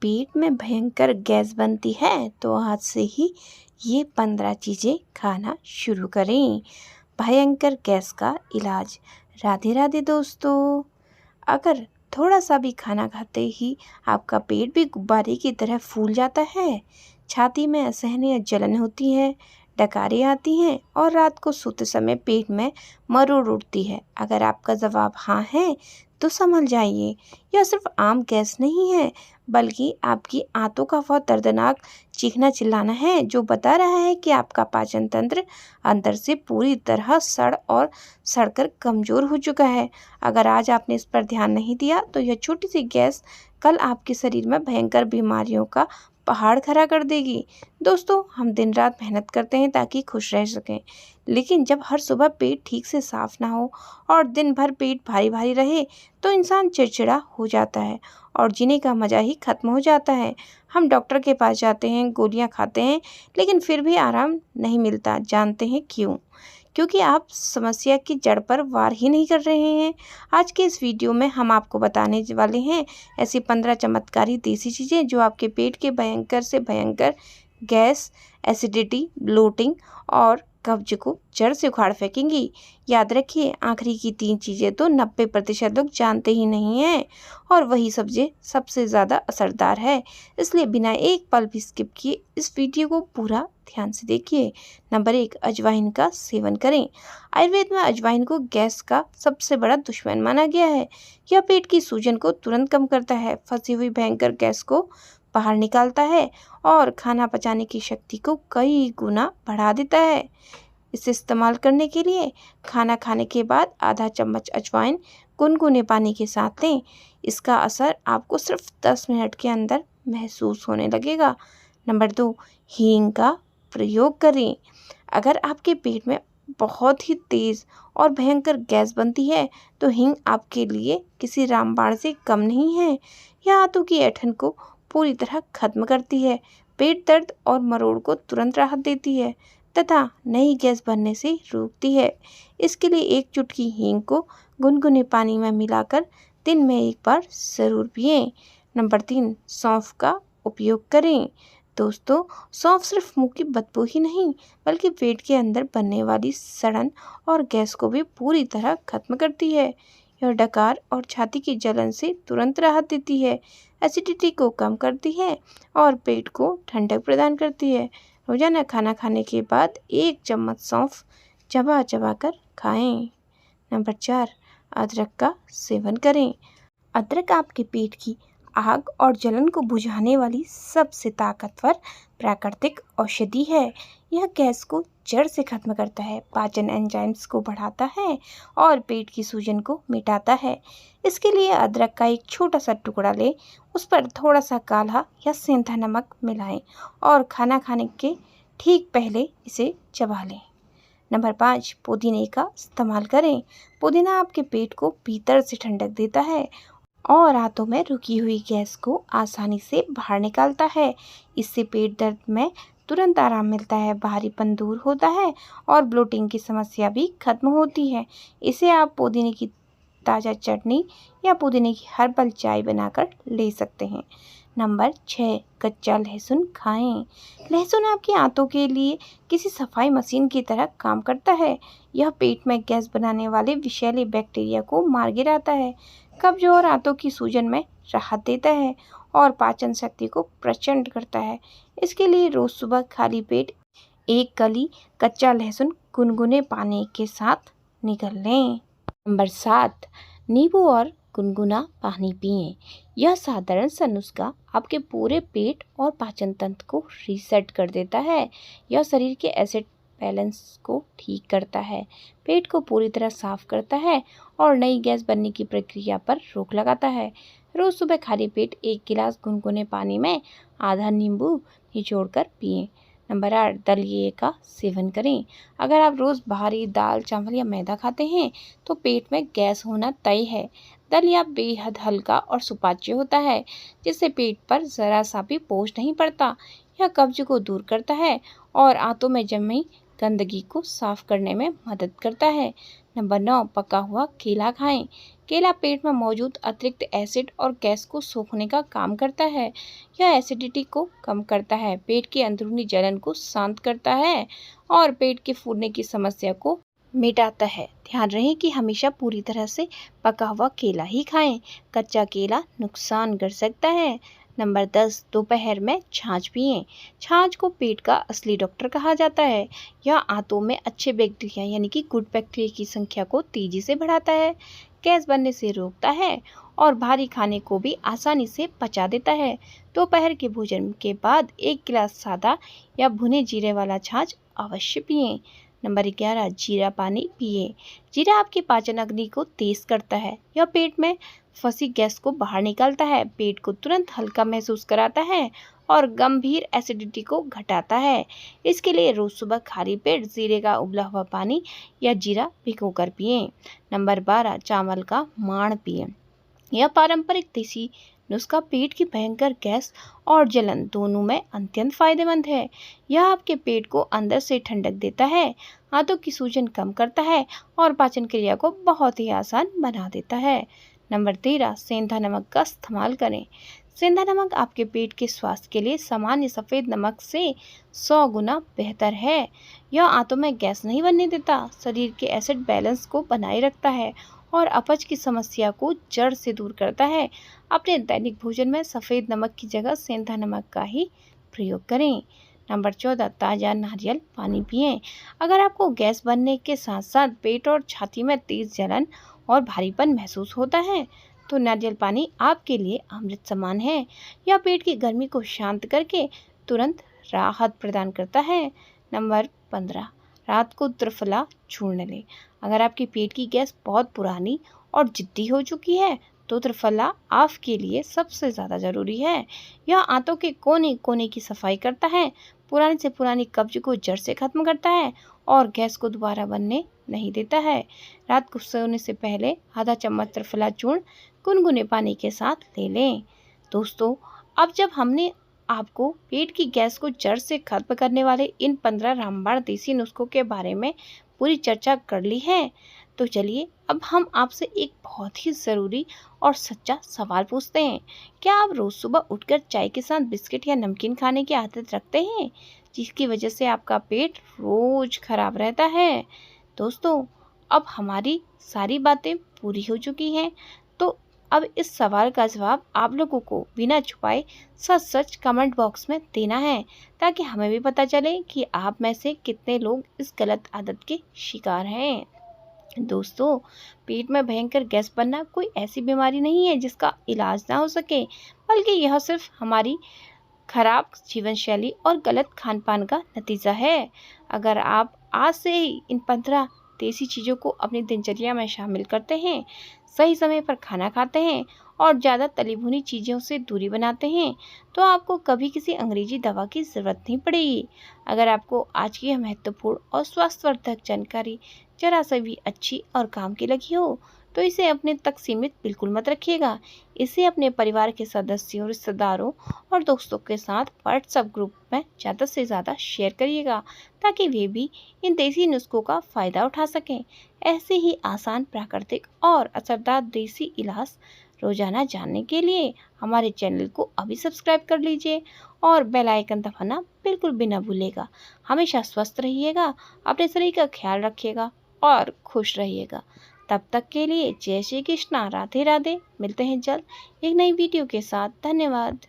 पेट में भयंकर गैस बनती है तो आज से ही ये 15 चीज़ें खाना शुरू करें। भयंकर गैस का इलाज। राधे राधे दोस्तों। अगर थोड़ा सा भी खाना खाते ही आपका पेट भी गुब्बारे की तरह फूल जाता है, छाती में असहनीय जलन होती है, डकारें आती हैं और रात को सोते समय पेट में मरोड़ उठती है, अगर आपका जवाब हाँ है तो समझ जाइए यह सिर्फ आम गैस नहीं है, बल्कि आपकी आंतों का वह दर्दनाक चीखना चिल्लाना है जो बता रहा है कि आपका पाचन तंत्र अंदर से पूरी तरह सड़कर कमज़ोर हो चुका है। अगर आज आपने इस पर ध्यान नहीं दिया तो यह छोटी सी गैस कल आपके शरीर में भयंकर बीमारियों का पहाड़ खड़ा कर देगी। दोस्तों, हम दिन रात मेहनत करते हैं ताकि खुश रह सकें, लेकिन जब हर सुबह पेट ठीक से साफ ना हो और दिन भर पेट भारी भारी रहे तो इंसान चिड़चिड़ा हो जाता है और जीने का मज़ा ही खत्म हो जाता है। हम डॉक्टर के पास जाते हैं, गोलियां खाते हैं, लेकिन फिर भी आराम नहीं मिलता। जानते हैं क्यों? क्योंकि आप समस्या की जड़ पर वार ही नहीं कर रहे हैं। आज के इस वीडियो में हम आपको बताने वाले हैं ऐसी 15 चमत्कारी देसी चीज़ें जो आपके पेट के भयंकर से भयंकर गैस, एसिडिटी, ब्लोटिंग और कब्ज को जड़ से उखाड़ फेंकेंगी। याद रखिए, आखिरी की 3 चीज़ें तो 90% लोग जानते ही नहीं हैं और वही सबसे ज़्यादा असरदार है। इसलिए बिना एक पल भी स्किप किए इस वीडियो को पूरा ध्यान से देखिए। नंबर 1, अजवाइन का सेवन करें। आयुर्वेद में अजवाइन को गैस का सबसे बड़ा दुश्मन माना गया है। यह पेट की सूजन को तुरंत कम करता है, फंसी हुई भयंकर गैस को बाहर निकालता है और खाना पचाने की शक्ति को कई गुना बढ़ा देता है। इसे इस्तेमाल करने के लिए खाना खाने के बाद आधा चम्मच अजवाइन गुनगुने पानी के साथ लें। इसका असर आपको सिर्फ 10 मिनट के अंदर महसूस होने लगेगा। नंबर 2, हींग का प्रयोग करें। अगर आपके पेट में बहुत ही तेज़ और भयंकर गैस बनती है तो हींग आपके लिए किसी रामबाण से कम नहीं है। यह आंतों की ऐंठन को पूरी तरह खत्म करती है, पेट दर्द और मरोड़ को तुरंत राहत देती है तथा नई गैस बनने से रोकती है। इसके लिए एक चुटकी हींग को गुनगुने पानी में मिलाकर दिन में एक बार ज़रूर पिएं। नंबर 3, सौंफ का उपयोग करें। दोस्तों, सौंफ सिर्फ मुंह की बदबू ही नहीं बल्कि पेट के अंदर बनने वाली सड़न और गैस को भी पूरी तरह खत्म करती है। यह डकार और छाती की जलन से तुरंत राहत देती है, एसिडिटी को कम करती है और पेट को ठंडक प्रदान करती है। रोजाना खाना खाने के बाद 1 चम्मच सौंफ चबा चबा कर खाएं। नंबर 4, अदरक का सेवन करें। अदरक आपके पेट की आग और जलन को बुझाने वाली सबसे ताकतवर प्राकृतिक औषधि है। यह गैस को जड़ से खत्म करता है, पाचन एंजाइम्स को बढ़ाता है और पेट की सूजन को मिटाता है। इसके लिए अदरक का एक छोटा सा टुकड़ा लें, उस पर थोड़ा सा काला या सेंधा नमक मिलाएं और खाना खाने के ठीक पहले इसे चबा लें। नंबर 5, पुदीने का इस्तेमाल करें। पुदीना आपके पेट को भीतर से ठंडक देता है और आंतों में रुकी हुई गैस को आसानी से बाहर निकालता है। इससे पेट दर्द में तुरंत आराम मिलता है, भारीपन दूर होता है और ब्लोटिंग की समस्या भी खत्म होती है। इसे आप पुदीने की ताज़ा चटनी या पुदीने की हर्बल चाय बनाकर ले सकते हैं। नंबर 6, कच्चा लहसुन खाएं। लहसुन आपकी आंतों के लिए किसी सफाई मशीन की तरह काम करता है। यह पेट में गैस बनाने वाले विषैले बैक्टीरिया को मार गिराता है, कब्ज और आंतों की सूजन में राहत देता है और पाचन शक्ति को प्रचंड करता है। इसके लिए रोज सुबह खाली पेट 1 कली कच्चा लहसुन गुनगुने पानी के साथ निगल लें। नंबर 7, नींबू और गुनगुना पानी पिएं। यह साधारण सा नुस्खा आपके पूरे पेट और पाचन तंत्र को रीसेट कर देता है। यह शरीर के एसिड बैलेंस को ठीक करता है, पेट को पूरी तरह साफ करता है और नई गैस बनने की प्रक्रिया पर रोक लगाता है। रोज सुबह खाली पेट 1 गिलास गुनगुने पानी में आधा नींबू निचोड़कर पिएं। नंबर 8, दलिए का सेवन करें। अगर आप रोज़ भारी दाल, चावल या मैदा खाते हैं तो पेट में गैस होना तय है। दलिया बेहद हल्का और सुपाच्य होता है, जिससे पेट पर ज़रा सा भी बोझ नहीं पड़ता। यह कब्ज को दूर करता है और आंतों में जमी गंदगी को साफ करने में मदद करता है। नंबर 9, पका हुआ केला खाएं। केला पेट में मौजूद अतिरिक्त एसिड और गैस को सोखने का काम करता है। यह एसिडिटी को कम करता है, पेट की अंदरूनी जलन को शांत करता है और पेट के फूलने की समस्या को मिटाता है। ध्यान रहे कि हमेशा पूरी तरह से पका हुआ केला ही खाएं। कच्चा केला नुकसान कर सकता है। नंबर 10, दोपहर में छाछ पिएं। छाछ को पेट का असली डॉक्टर कहा जाता है। यह आंतों में अच्छे बैक्टीरिया यानी कि गुड बैक्टीरिया की संख्या को तेजी से बढ़ाता है, गैस बनने से रोकता है और भारी खाने को भी आसानी से पचा देता है। दोपहर के भोजन के बाद 1 गिलास सादा या भुने जीरे वाला छाछ अवश्य पिएं। नंबर 11, जीरा पानी पिए। जीरा आपकी पाचन अग्नि को तेज करता है। यह पेट में फंसी गैस को बाहर निकालता है, पेट को तुरंत हल्का महसूस कराता है और गंभीर एसिडिटी को घटाता है। इसके लिए रोज सुबह खाली पेट जीरे का उबला हुआ पानी या जीरा भिगोकर पिएं। नंबर 12, चावल का मांड पिएं। यह पारंपरिक देसी नुस्खा पेट की भयंकर गैस और जलन दोनों में अत्यंत फायदेमंद है। यह आपके पेट को अंदर से ठंडक देता है, आंतों की सूजन कम करता है और पाचन क्रिया को बहुत ही आसान बना देता है। नंबर 13, सेंधा नमक का इस्तेमाल करें। सेंधा नमक आपके पेट के स्वास्थ्य के लिए सामान्य सफ़ेद नमक से 100 गुना बेहतर है। यह आंतों में गैस नहीं बनने देता, शरीर के एसिड बैलेंस को बनाए रखता है और अपच की समस्या को जड़ से दूर करता है। अपने दैनिक भोजन में सफ़ेद नमक की जगह सेंधा नमक का ही प्रयोग करें। नंबर 14, ताज़ा नारियल पानी पिएं। अगर आपको गैस बनने के साथ साथ पेट और छाती में तेज जलन और भारीपन महसूस होता है तो नारियल पानी आपके लिए अमृत समान है। यह पेट की गर्मी को शांत करके तुरंत राहत प्रदान करता है। नंबर 15, रात को त्रिफला चूर्ण लें। अगर आपके पेट की गैस बहुत पुरानी और जिद्दी हो चुकी है तो त्रिफला आपके लिए सबसे ज़्यादा ज़रूरी है। यह आंतों के कोने कोने की सफाई करता है, पुरानी से पुरानी कब्ज को जड़ से खत्म करता है और गैस को दोबारा बनने नहीं देता है। रात को सोने से पहले आधा चम्मच त्रिफला चूर्ण गुनगुने पानी के साथ ले लें। दोस्तों, अब जब हमने आपको पेट की गैस को जड़ से खत्म करने वाले इन 15 रामबाण देसी नुस्खों के बारे में पूरी चर्चा कर ली है, तो चलिए अब हम आपसे एक बहुत ही ज़रूरी और सच्चा सवाल पूछते हैं। क्या आप रोज़ सुबह उठकर चाय के साथ बिस्किट या नमकीन खाने की आदत रखते हैं, जिसकी वजह से आपका पेट रोज़ खराब रहता है? दोस्तों, अब हमारी सारी बातें पूरी हो चुकी हैं, तो अब इस सवाल का जवाब आप लोगों को बिना छुपाए सच सच कमेंट बॉक्स में देना है, ताकि हमें भी पता चले कि आप में से कितने लोग इस गलत आदत के शिकार हैं। दोस्तों, पेट में भयंकर गैस बनना कोई ऐसी बीमारी नहीं है जिसका इलाज ना हो सके, बल्कि यह सिर्फ हमारी खराब जीवन शैली और गलत खान पान का नतीजा है। अगर आप आज से ही इन 15 देसी चीज़ों को अपनी दिनचर्या में शामिल करते हैं, सही समय पर खाना खाते हैं और ज़्यादा तली भुनी चीज़ों से दूरी बनाते हैं, तो आपको कभी किसी अंग्रेजी दवा की ज़रूरत नहीं पड़ेगी। अगर आपको आज की यह महत्वपूर्ण और स्वास्थ्यवर्धक जानकारी जरा सा भी अच्छी और काम की लगी हो, तो इसे अपने तक सीमित बिल्कुल मत रखिएगा। इसे अपने परिवार के सदस्यों, रिश्तेदारों और दोस्तों के साथ व्हाट्सएप ग्रुप में ज़्यादा से ज़्यादा शेयर करिएगा, ताकि वे भी इन देसी नुस्खों का फ़ायदा उठा सकें। ऐसे ही आसान, प्राकृतिक और असरदार देसी इलाज रोजाना जानने के लिए हमारे चैनल को अभी सब्सक्राइब कर लीजिए और बेल आइकन दबाना बिल्कुल भी ना भूलिएगा। हमेशा स्वस्थ रहिएगा, अपने शरीर का ख्याल रखिएगा और खुश रहिएगा। तब तक के लिए जय श्री कृष्णा, राधे राधे। मिलते हैं जल्द एक नई वीडियो के साथ। धन्यवाद।